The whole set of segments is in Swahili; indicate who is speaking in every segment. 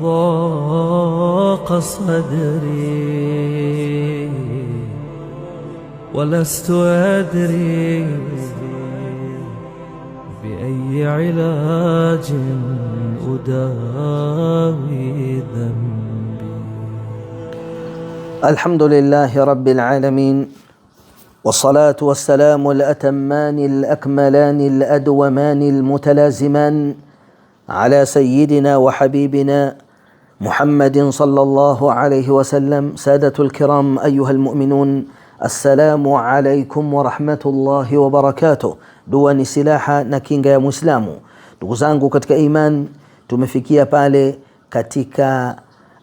Speaker 1: ضاق صدري ولست أدري بأي علاج أداوي ذنبي.
Speaker 2: الحمد لله رب العالمين، والصلاة والسلام الأتمان الأكملان الأدومان المتلازمان على سيدنا وحبيبنا محمد صلى الله عليه وسلم. سادة الكرام أيها المؤمنون، السلام عليكم ورحمة الله وبركاته. Dua ni silaha na kinga ya Muislamu. Ndugu zangu katika iman, tumefikia pale katika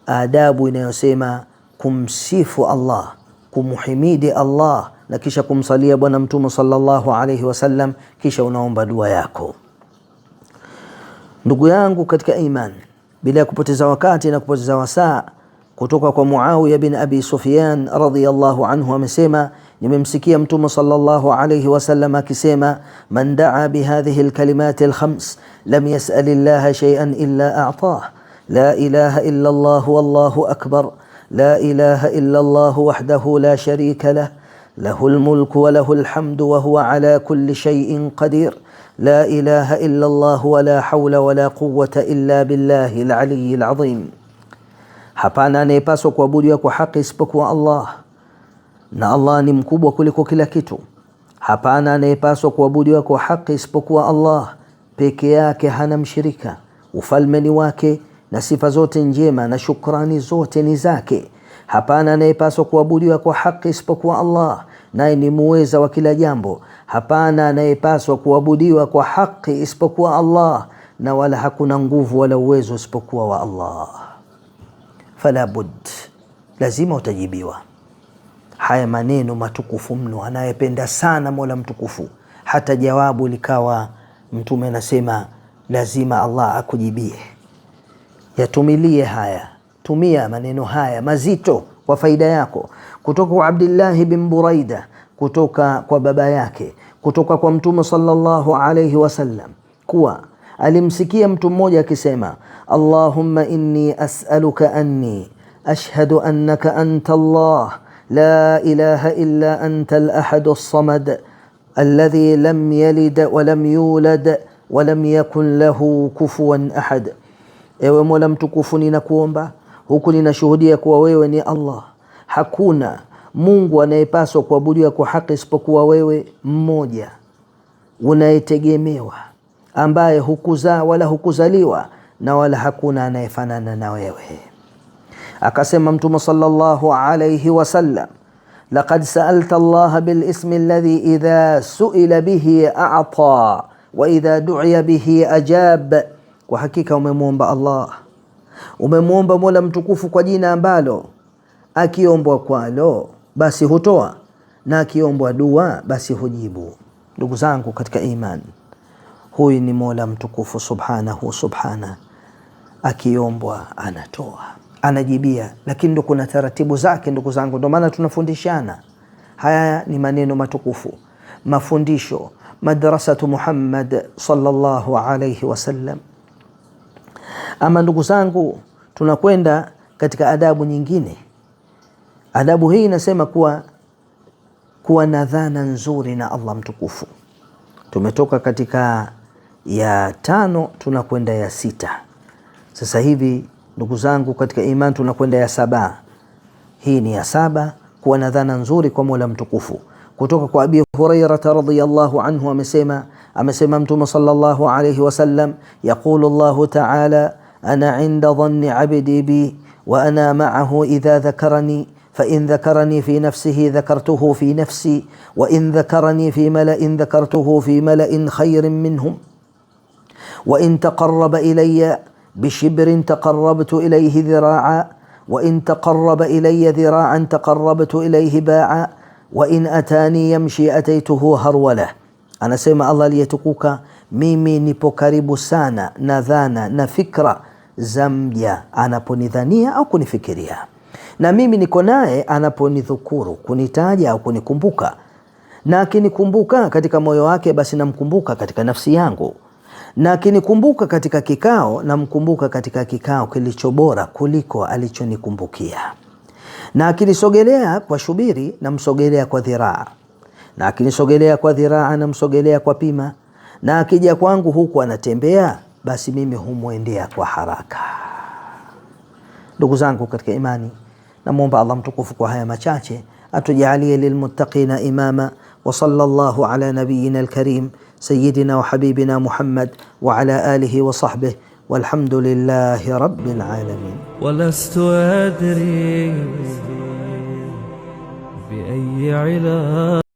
Speaker 2: adabu inayosema kumsifu Allah, kumhimidi Allah na kisha kumsalia bwana mtume sallallahu alayhi wasallam, kisha unaomba dua yako. Ndugu yangu katika iman, bila ya kupoteza wakati na kupoteza wasaa, kutoka kwa Muawiya bin Abi Sufyan radhiyallahu anhu amesema, nimemsikia mtume sallallahu alayhi wasallam akisema, man daa bihadhihi alkalimat alkhams lam yas'al Allah shay'an illa a'tah, la ilaha illa Allah wallahu akbar, la ilaha illa Allah wahdahu la sharika lah, له الملك وله الحمد وهو على كل شيء قدير، لا إله إلا الله ولا حول ولا قوة إلا بالله العلي العظيم. Hapana anayepaswa kuabudiwa kwa haki isipokuwa Allah, na Allah ni mkubwa kuliko kila kitu. Hapana anayepaswa kuabudiwa kwa haki isipokuwa Allah, peke yake hana mshirika. Ufalme ni wake na sifa zote njema na shukrani zote ni zake. Hapana anayepaswa kuabudiwa kwa haki isipokuwa Allah, naye ni muweza wa kila jambo. Hapana anayepaswa kuabudiwa kwa haki isipokuwa Allah, na wala hakuna nguvu wala uwezo isipokuwa wa Allah. Fala bud, lazima utajibiwa. Haya maneno matukufu mno, anayependa sana Mola mtukufu, hata jawabu likawa mtume anasema lazima Allah akujibie. Yatumilie haya, tumia maneno haya mazito kwa faida yako. Kutoka kwa Abdullah bin Buraida, kutoka kwa baba yake, kutoka kwa mtume sallallahu alayhi wasallam, kuwa alimsikia mtu mmoja akisema, Allahumma inni as'aluka anni ashhadu annaka anta Allah la ilaha illa anta al-ahad as-samad alladhi lam yalid wa lam yulad wa lam yakun lahu kufuwan ahad. Ewe Mola mtukufu, ninakuomba huku ninashuhudia kuwa wewe ni Allah, hakuna Mungu anayepaswa kuabudiwa kwa haki isipokuwa wewe mmoja, unayetegemewa, ambaye hukuzaa wala hukuzaliwa, na wala hakuna anayefanana na wewe. Akasema mtume sallallahu alayhi wasallam, laqad sa'alta Allah bil ismi alladhi idha su'ila bihi a'ta wa idha du'iya bihi ajab. Kwa hakika umemwomba Allah, umemwomba Mola mtukufu kwa jina ambalo akiombwa kwalo basi hutoa, na akiombwa dua basi hujibu. Ndugu zangu katika iman, huyu ni Mola mtukufu subhanahu subhana, akiombwa anatoa, anajibia, lakini ndo kuna taratibu zake ndugu zangu. Ndio maana tunafundishana. Haya ni maneno matukufu, mafundisho, madrasatu Muhammad sallallahu alayhi wasallam. Ama ndugu zangu, tunakwenda katika adabu nyingine. Adabu hii inasema kuwa na dhana nzuri na Allah mtukufu. Tumetoka katika ya 5 tunakwenda ya 6. Sasa hivi ndugu zangu katika iman tunakwenda ya 7. Hii ni ya 7, kuwa na dhana nzuri kwa Mola mtukufu. Kutoka kwa Abi Hurairah radhiyallahu anhu amesema mtume sallallahu alayhi wasallam, yaqulu Allahu ta'ala, ana 'inda dhanni 'abdi bi wa ana ma'ahu idha dhakarani فإن ذكرني في نفسه ذكرته في نفسي وإن ذكرني في ملأ ذكرته في ملأ خير منهم وإن تقرب إلي بشبر تقربت إليه ذراعا وإن تقرب إلي ذراعا تقربت إليه باعا وإن أتاني يمشي أتيته هرولة. Anasema Allah aliyetukuka, mimi nipo karibu sana na dhana na fikra za mja anaponidhania au kunifikiria, na mimi niko naye anaponidhukuru, kunitaja au kunikumbuka, na akinikumbuka katika moyo wake basi namkumbuka katika nafsi yangu, na akinikumbuka katika kikao, namkumbuka katika kikao kilicho bora kuliko alichonikumbukia, na akinisogelea kwa shubiri, namsogelea kwa dhiraa, na akinisogelea kwa dhiraa, namsogelea kwa pima, na akija kwangu huku anatembea, basi mimi humwendea kwa haraka. Ndugu zangu katika imani, namuomba Allah mtukufu kwa haya machache atujalie lilmuttaqina imama. Wa sallallahu ala nabiyyina alkarim sayyidina wa habibina Muhammad wa ala alihi wa sahbihi walhamdulillahi rabbil alamin.
Speaker 1: ولست أدري بأي علاج